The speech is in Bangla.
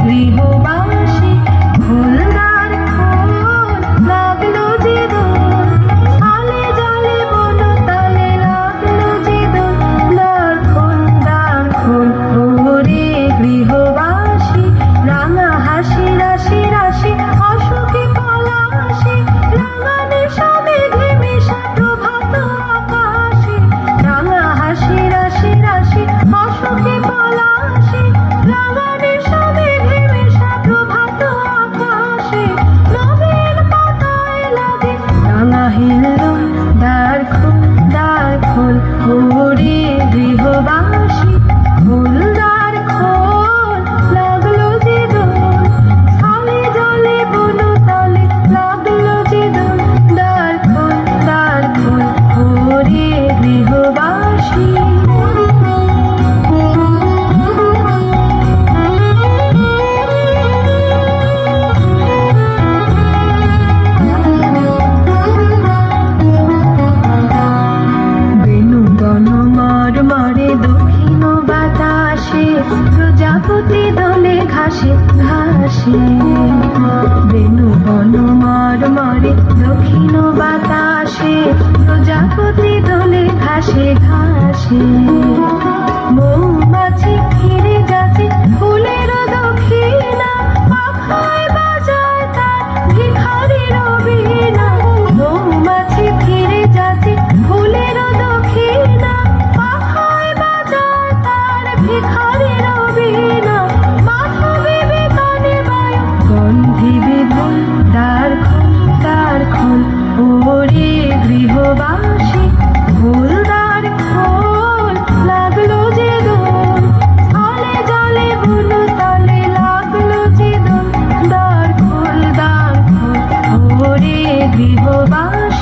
গৃহবাসী ফুলদার খোল লাগলো যে দোল আলে জালে বন তালে লাগলো যে দোল দ্বার খোল ওরে গৃহবাসী রাঙা হাসি রাশি রাশি অসুখী পলাশি রাঙা নেশা মেঘে মেশা প্রভাত আকাশে রাঙা হাসি রাশি রাশি অসুখী পলাশি রাঙা নেশা মেঘে মেশা প্রভাত আকাশে নবীন পাতায় লাগে রাঙা হিল্লোল দ্বার খোল ওরে গৃহবাসী ফুলদার খোল লাগলো যে দোল আলে জলে বন তালে লাগলো যে দোল দ্বার খোল ওরে গৃহবাসী মরে দক্ষিণ বাতাসে প্রজাপতি দলে ঘাসে ঘাসে বেনু বন মরে দক্ষিণ বাতাসে প্রজাপতি দলে ঘাসে ঘাসে মৌমাছি ফিরে যাচ্ছে ফুলের দক্ষিণা পাখায় বাজায় তার ভিখারির বীণা মৌমাছি ফিরে যাচ্ছে ফুলের দক্ষিণা পাখায় বাজায় তার ভিখারির বীণা মাধবী বেকানে বায়ু গন্ধি বিপুল দ্বার খোল ওরে গৃহবাসী ফুলদার খোল লাগলো যে দোল আলে জলে বন তালে লাগলো যে দোল দ্বার খোল ওরে গৃহবাসী